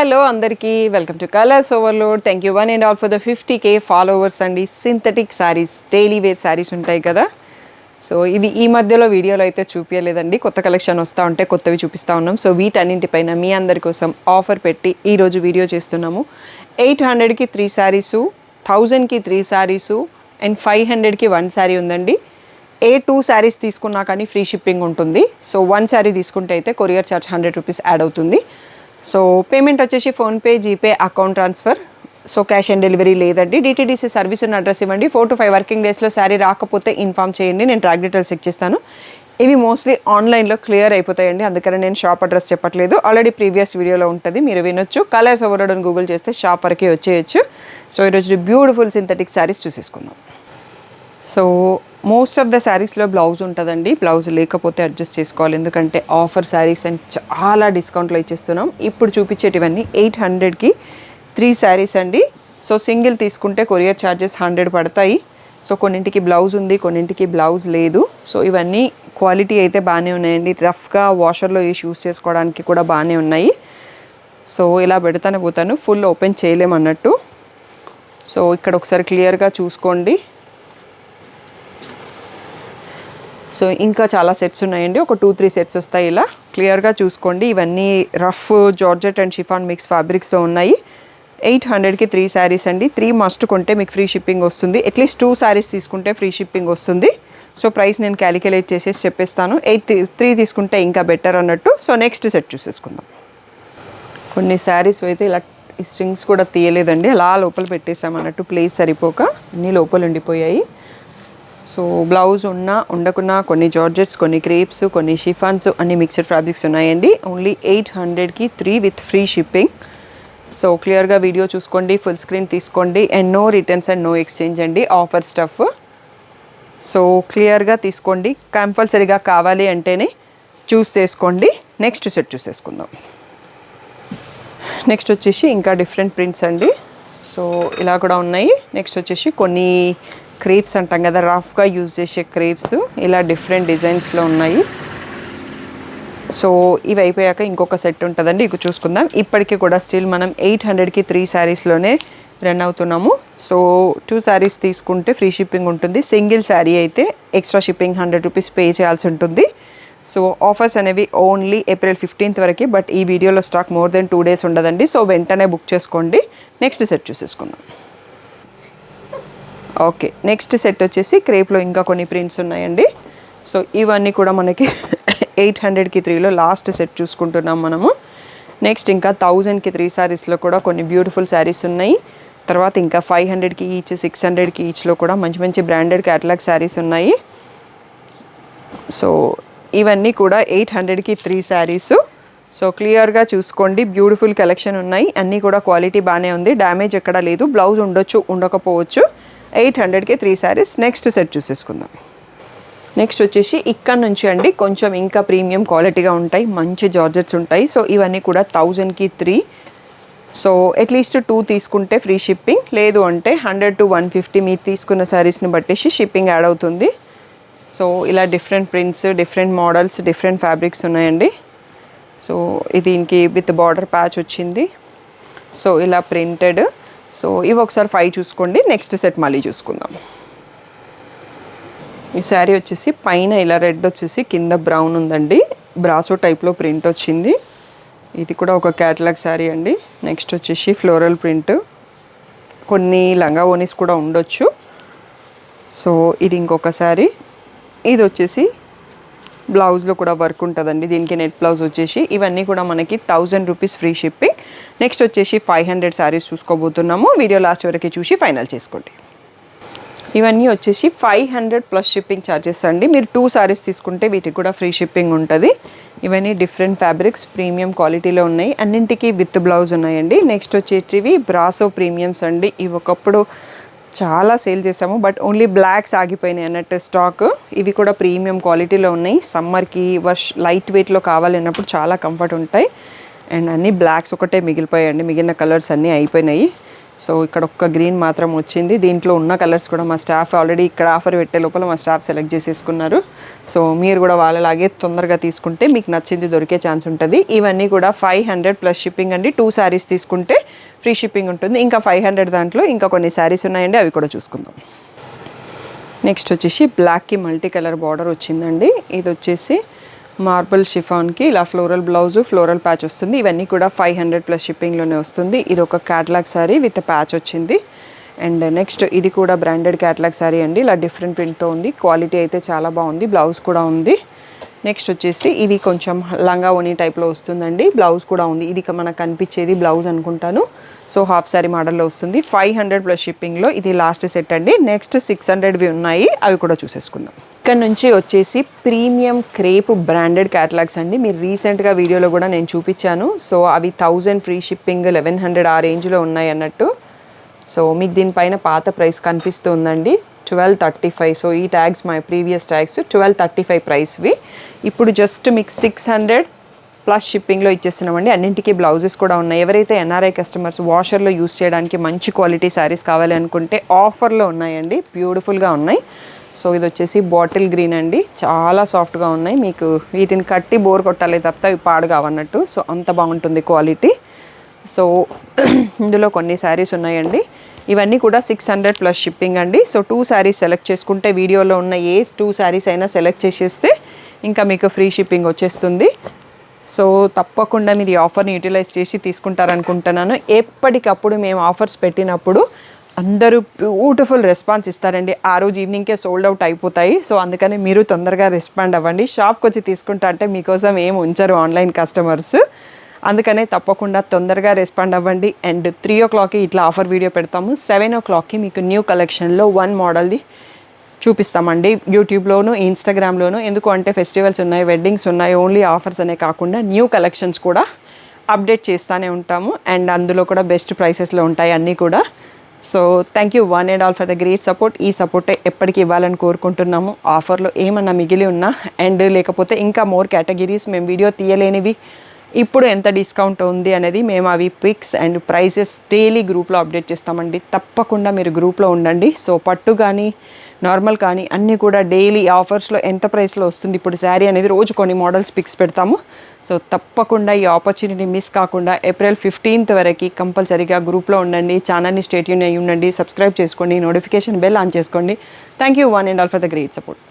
Hello అందరికీ welcome to Colours Overload. Thank you one and all for the 50K followers అండి. Synthetic saris, daily wear saris ఉంటాయి కదా. So ఇవి ఈ మధ్యలో వీడియోలో అయితే చూపించలేదండి. కొత్త కలెక్షన్ వస్తూ ఉంటే కొత్తవి చూపిస్తూ ఉన్నాం. సో వీటన్నింటిపైన మీ అందరి కోసం ఆఫర్ పెట్టి ఈరోజు వీడియో చేస్తున్నాము. 800కి 3 శారీసు, 1000కి 3 శారీసు అండ్ 500కి 1 శారీ ఉందండి. ఏ 2 శారీస్ తీసుకున్నా కానీ ఫ్రీ షిప్పింగ్ ఉంటుంది. సో 1 శారీ తీసుకుంటే అయితే కొరియర్ ఛార్జ్ 100 రూపీస్ యాడ్ అవుతుంది. సో పేమెంట్ వచ్చేసి PhonePe, GPay, account transfer. So cash on delivery లేదండి. డిటీడీసీ సర్వీస్ ఉన్న అడ్రస్ ఇవ్వండి. 4 to 5 వర్కింగ్ డేస్లో శారీ రాకపోతే ఇన్ఫామ్ చేయండి. నేను ట్రాక్ డీటెయిల్స్ చెక్ చేస్తాను. ఇవి మోస్ట్లీ ఆన్లైన్లో క్లియర్ అయిపోతాయండి, అందుకని నేను షాప్ అడ్రస్ చెప్పట్లేదు. ఆల్రెడీ ప్రీవియస్ వీడియోలో ఉంటుంది, మీరు వినొచ్చు. కలర్స్ ఓవర్లోడ్ అని గూగుల్ చేస్తే షాప్ వరకే వచ్చేయచ్చు. సో ఈరోజు బ్యూటిఫుల్ సింథటిక్ శారీస్ చూసేసుకుందాం. సో మోస్ట్ ఆఫ్ ద శారీస్లో బ్లౌజ్ ఉంటుందండి. బ్లౌజ్ లేకపోతే అడ్జస్ట్ చేసుకోవాలి, ఎందుకంటే ఆఫర్ శారీస్ అండ్ చాలా డిస్కౌంట్లో ఇచ్చేస్తున్నాం. ఇప్పుడు చూపించేటివన్నీ 800కి 3 శారీస్ అండి. సో సింగిల్ తీసుకుంటే కొరియర్ ఛార్జెస్ 100 పడతాయి. సో కొన్నింటికి బ్లౌజ్ ఉంది, కొన్నింటికి బ్లౌజ్ లేదు. సో ఇవన్నీ క్వాలిటీ అయితే బాగానే ఉన్నాయండి. రఫ్గా వాషర్లో వేసి యూస్ చేసుకోవడానికి కూడా బాగానే ఉన్నాయి. సో ఇలా పెడతానే పోతాను, ఫుల్ ఓపెన్ చేయలేమన్నట్టు. సో ఇక్కడ ఒకసారి క్లియర్గా చూసుకోండి. సో ఇంకా చాలా సెట్స్ ఉన్నాయండి, ఒక 2-3 సెట్స్ వస్తాయి. ఇలా క్లియర్గా చూసుకోండి. ఇవన్నీ rough georgette and chiffon mix ఫ్యాబ్రిక్స్తో ఉన్నాయి. 800కి 3 శారీస్ అండి. 3 మస్ట్ కొంటే మీకు ఫ్రీ షిప్పింగ్ వస్తుంది. అట్లీస్ట్ 2 శారీస్ తీసుకుంటే ఫ్రీ షిప్పింగ్ వస్తుంది. సో ప్రైస్ నేను క్యాలిక్యులేట్ చేసేసి చెప్పేస్తాను. 3 తీసుకుంటే ఇంకా బెటర్ అన్నట్టు. సో నెక్స్ట్ సెట్ చూసేసుకుందాం. కొన్ని శారీస్ అయితే ఇలా ఈ స్ట్రింగ్స్ కూడా తీయలేదండి, అలా లోపల పెట్టేసాం అన్నట్టు. ప్లేస్ సరిపోక అన్నీ లోపల ఉండిపోయాయి. సో బ్లౌజ్ ఉన్నా ఉండకున్నా కొన్ని జార్జెట్స్, కొన్ని క్రేప్స్, కొన్ని షిఫాన్స్, అన్ని మిక్స్డ్ ఫ్యాబ్రిక్స్ ఉన్నాయండి. ఓన్లీ 800కి 3 విత్ ఫ్రీ షిప్పింగ్. సో క్లియర్గా వీడియో చూసుకోండి, ఫుల్ స్క్రీన్ తీసుకోండి. And no returns and no exchange అండి, ఆఫర్ స్టఫ్. సో క్లియర్గా తీసుకోండి, కంపల్సరీగా కావాలి అంటేనే చూస్ చేసుకోండి. నెక్స్ట్ సెట్ చూసేసుకుందాం. నెక్స్ట్ వచ్చేసి ఇంకా డిఫరెంట్ ప్రింట్స్ అండి. సో ఇలా కూడా ఉన్నాయి. నెక్స్ట్ వచ్చేసి కొన్ని క్రేప్స్ అంటాం కదా, రఫ్గా యూజ్ చేసే క్రేప్స్, ఇలా డిఫరెంట్ డిజైన్స్లో ఉన్నాయి. సో ఇవి అయిపోయాక ఇంకొక సెట్ ఉంటుందండి, ఇక చూసుకుందాం. ఇప్పటికీ కూడా స్టిల్ మనం 800కి 3 శారీస్లోనే రన్ అవుతున్నాము. సో 2 శారీస్ తీసుకుంటే ఫ్రీ షిప్పింగ్ ఉంటుంది. సింగిల్ శారీ అయితే ఎక్స్ట్రా షిప్పింగ్ 100 రూపీస్ పే చేయాల్సి ఉంటుంది. సో ఆఫర్స్ అనేవి ఓన్లీ April 15th వరకు. బట్ ఈ వీడియోలో స్టాక్ మోర్ దెన్ 2 days ఉండదండి. సో వెంటనే బుక్ చేసుకోండి. నెక్స్ట్ సెట్ చూసేసుకుందాం. ఓకే, నెక్స్ట్ సెట్ వచ్చేసి క్రేప్లో ఇంకా కొన్ని ప్రింట్స్ ఉన్నాయండి. సో ఇవన్నీ కూడా మనకి 800కి 3లో లాస్ట్ సెట్ చూసుకుంటున్నాం మనము. నెక్స్ట్ ఇంకా 1000కి 3 శారీస్లో కూడా కొన్ని బ్యూటిఫుల్ శారీస్ ఉన్నాయి. తర్వాత ఇంకా 500కి ఈచ్, 600కి ఈచ్లో కూడా మంచి మంచి బ్రాండెడ్ క్యాటలాగ్ శారీస్ ఉన్నాయి. సో ఇవన్నీ కూడా 800కి 3 శారీసు. సో క్లియర్గా చూసుకోండి, బ్యూటిఫుల్ కలెక్షన్ ఉన్నాయి. అన్నీ కూడా క్వాలిటీ బాగానే ఉంది, డ్యామేజ్ ఎక్కడ లేదు. బ్లౌజ్ ఉండొచ్చు, ఉండకపోవచ్చు. 800కి 3 శారీస్. నెక్స్ట్ సెట్ చూసేసుకుందాం. నెక్స్ట్ వచ్చేసి ఇక్కడ నుంచి అండి కొంచెం ఇంకా ప్రీమియం క్వాలిటీగా ఉంటాయి, మంచి జార్జెట్స్ ఉంటాయి. సో ఇవన్నీ కూడా 1000కి 3. సో అట్లీస్ట్ 2 తీసుకుంటే ఫ్రీ షిప్పింగ్, లేదు అంటే 100 to 150 మీరు తీసుకున్న శారీస్ని బట్టేసి షిప్పింగ్ యాడ్ అవుతుంది. సో ఇలా different prints, different models, different fabrics ఉన్నాయండి. సో దీనికి విత్ బార్డర్ ప్యాచ్ వచ్చింది. సో ఇలా ప్రింటెడ్. సో ఇవి ఒకసారి 5 చూసుకోండి. నెక్స్ట్ సెట్ మళ్ళీ చూసుకుందాం. ఈ శారీ వచ్చేసి పైన ఇలా రెడ్ వచ్చేసి కింద బ్రౌన్ ఉందండి, బ్రాసో టైప్లో ప్రింట్ వచ్చింది. ఇది కూడా ఒక క్యాటలాగ్ శారీ అండి. నెక్స్ట్ వచ్చేసి ఫ్లోరల్ ప్రింట్, కొన్ని లంగా ఓనీస్ కూడా ఉండొచ్చు. సో ఇది ఇంకొక శారీ. ఇది వచ్చేసి బ్లౌజ్లో కూడా వర్క్ ఉంటుందండి, దీనికి నెట్ బ్లౌజ్ వచ్చేసి. ఇవన్నీ కూడా మనకి 1000 రూపీస్ ఫ్రీ షిప్పింగ్. నెక్స్ట్ వచ్చేసి 500 శారీస్ చూసుకోబోతున్నాము. వీడియో లాస్ట్ వరకు చూసి ఫైనల్ చేసుకోండి. ఇవన్నీ వచ్చేసి 500 ప్లస్ షిప్పింగ్ ఛార్జెస్ అండి. మీరు 2 శారీస్ తీసుకుంటే వీటికి కూడా ఫ్రీ షిప్పింగ్ ఉంటుంది. ఇవన్నీ డిఫరెంట్ ఫ్యాబ్రిక్స్, ప్రీమియం క్వాలిటీలో ఉన్నాయి. అన్నింటికి విత్ బ్లౌజ్ ఉన్నాయండి. నెక్స్ట్ వచ్చేటివి బ్రాసో ప్రీమియమ్స్ అండి. ఇవి ఒకప్పుడు చాలా సేల్ చేసాము, బట్ ఓన్లీ బ్లాక్స్ ఆగిపోయినాయి అన్నట్టు స్టాక్. ఇవి కూడా ప్రీమియం క్వాలిటీలో ఉన్నాయి. సమ్మర్కి లైట్ వెయిట్లో కావాలన్నప్పుడు చాలా కంఫర్ట్ ఉంటాయి. అండ్ అన్ని బ్లాక్స్ ఒకటే మిగిలిపోయాయండి, మిగిలిన కలర్స్ అన్నీ అయిపోయినాయి. సో ఇక్కడ ఒక్క గ్రీన్ మాత్రం వచ్చింది. దీంట్లో ఉన్న కలర్స్ కూడా మా స్టాఫ్ ఆల్రెడీ ఇక్కడ ఆఫర్ పెట్టే లోపల మా స్టాఫ్ సెలెక్ట్ చేసేసుకున్నారు. సో మీరు కూడా వాళ్ళలాగే తొందరగా తీసుకుంటే మీకు నచ్చింది దొరికే ఛాన్స్ ఉంటుంది. ఇవన్నీ కూడా 500 ప్లస్ షిప్పింగ్ అండి. 2 శారీస్ తీసుకుంటే ఫ్రీ షిప్పింగ్ ఉంటుంది. ఇంకా 500 దాంట్లో ఇంకా కొన్ని శారీస్ ఉన్నాయండి, అవి కూడా చూసుకుందాం. నెక్స్ట్ వచ్చేసి బ్లాక్కి మల్టీ కలర్ బార్డర్ వచ్చిందండి. ఇది వచ్చేసి మార్బుల్ షిఫాన్కి ఇలా ఫ్లోరల్ బ్లౌజు, ఫ్లోరల్ ప్యాచ్ వస్తుంది. ఇవన్నీ కూడా 500 ప్లస్ షిప్పింగ్లోనే వస్తుంది. ఇది ఒక క్యాటలాగ్ శారీ విత్ ప్యాచ్ వచ్చింది. అండ్ నెక్స్ట్ ఇది కూడా బ్రాండెడ్ క్యాటలాగ్ శారీ అండి. ఇలా డిఫరెంట్ ప్రింట్తో ఉంది. క్వాలిటీ అయితే చాలా బాగుంది. బ్లౌజ్ కూడా ఉంది. నెక్స్ట్ వచ్చేసి ఇది కొంచెం లంగా ఓనీ టైప్లో వస్తుందండి. బ్లౌజ్ కూడా ఉంది. ఇది మనకు కనిపించేది బ్లౌజ్ అనుకుంటాను. సో హాఫ్ శారీ మోడల్లో వస్తుంది. 500 ప్లస్ షిప్పింగ్లో ఇది లాస్ట్ సెట్ అండి. నెక్స్ట్ 600వి ఉన్నాయి, అవి కూడా చూసేసుకుందాం. ఇక్కడ నుంచి వచ్చేసి ప్రీమియం క్రేప్ బ్రాండెడ్ క్యాటలాగ్స్ అండి. మీరు రీసెంట్గా వీడియోలో కూడా నేను చూపించాను. సో అవి 1000 ఫ్రీ షిప్పింగ్, 1100 ఆ రేంజ్లో ఉన్నాయి అన్నట్టు. సో మీకు దీనిపైన పాత ప్రైస్ కనిపిస్తుందండి 1235. సో ఈ ట్యాగ్స్ మా ప్రీవియస్ ట్యాగ్స్ 1235 ప్రైస్వి. ఇప్పుడు జస్ట్ మీకు 600 ప్లస్ షిప్పింగ్లో ఇచ్చేస్తున్నామండి. అన్నింటికీ బ్లౌజెస్ కూడా ఉన్నాయి. ఎవరైతే ఎన్ఆర్ఐ కస్టమర్స్ వాషర్లో యూస్ చేయడానికి మంచి క్వాలిటీ శారీస్ కావాలి అనుకుంటే ఆఫర్లో ఉన్నాయండి. బ్యూటిఫుల్గా ఉన్నాయి. సో ఇది వచ్చేసి బాటిల్ గ్రీన్ అండి. చాలా సాఫ్ట్గా ఉన్నాయి. మీకు వీటిని కట్టి బోర్ కొట్టాలి తప్ప ఇవి పాడు కావన్నట్టు. సో అంత బాగుంటుంది క్వాలిటీ. సో ఇందులో కొన్ని శారీస్ ఉన్నాయండి. ఇవన్నీ కూడా 600 ప్లస్ షిప్పింగ్ అండి. సో 2 శారీస్ సెలెక్ట్ చేసుకుంటే వీడియోలో ఉన్న ఏ 2 శారీస్ అయినా సెలెక్ట్ చేసేస్తే ఇంకా మీకు ఫ్రీ షిప్పింగ్ వచ్చేస్తుంది. సో తప్పకుండా మీరు ఈ ఆఫర్ని యూటిలైజ్ చేసి తీసుకుంటారనుకుంటున్నాను. ఎప్పటికప్పుడు మేము ఆఫర్స్ పెట్టినప్పుడు అందరూ బ్యూటిఫుల్ రెస్పాన్స్ ఇస్తారండి. ఆ రోజు ఈవినింగ్కే సోల్డ్ అవుట్ అయిపోతాయి. సో అందుకని మీరు తొందరగా రెస్పాండ్ అవ్వండి. షాప్కి వచ్చి తీసుకుంటా అంటే మీకోసం ఏం ఉంచరు ఆన్లైన్ కస్టమర్స్. అందుకనే తప్పకుండా తొందరగా రెస్పాండ్ అవ్వండి. అండ్ 3 o'clockకి ఇట్లా ఆఫర్ వీడియో పెడతాము. 7 o'clockకి మీకు న్యూ కలెక్షన్లో 1 మోడల్ది చూపిస్తామండి. యూట్యూబ్లోను, ఇన్స్టాగ్రామ్లోను. ఎందుకు అంటే ఫెస్టివల్స్ ఉన్నాయి, వెడ్డింగ్స్ ఉన్నాయి. ఓన్లీ ఆఫర్స్ అనే కాకుండా న్యూ కలెక్షన్స్ కూడా అప్డేట్ చేస్తూనే ఉంటాము. అండ్ అందులో కూడా బెస్ట్ ప్రైసెస్లో ఉంటాయి అన్నీ కూడా. So thank you one and all for the great support. ఈ సపోర్టే ఎప్పటికీ ఇవ్వాలని కోరుకుంటున్నాము. ఆఫర్లో ఏమన్నా మిగిలి ఉన్నా అండ్ లేకపోతే ఇంకా మోర్ కేటగిరీస్ మేము వీడియో తీయలేనివి ఇప్పుడు ఎంత డిస్కౌంట్ ఉంది అనేది మేము అవి పిక్స్ అండ్ ప్రైసెస్ డైలీ గ్రూప్లో అప్డేట్ చేస్తామండి. తప్పకుండా మీరు గ్రూప్లో ఉండండి. సో పట్టు కానీ నార్మల్ కానీ అన్నీ కూడా డైలీ ఆఫర్స్లో ఎంత ప్రైస్లో వస్తుంది. ఇప్పుడు శారీ అనేది రోజు కొన్ని మోడల్స్ పిక్స్ పెడతాము. సో తప్పకుండా ఈ ఆపర్చునిటీ మిస్ కాకుండా April 15th వరకు కంపల్సరీగా గ్రూప్లో ఉండండి. ఛానల్ని స్టే ట్యూన్ అయ్యి ఉండండి. సబ్స్క్రైబ్ చేసుకోండి. నోటిఫికేషన్ బెల్ ఆన్ చేసుకోండి. Thank you one and all for the great support.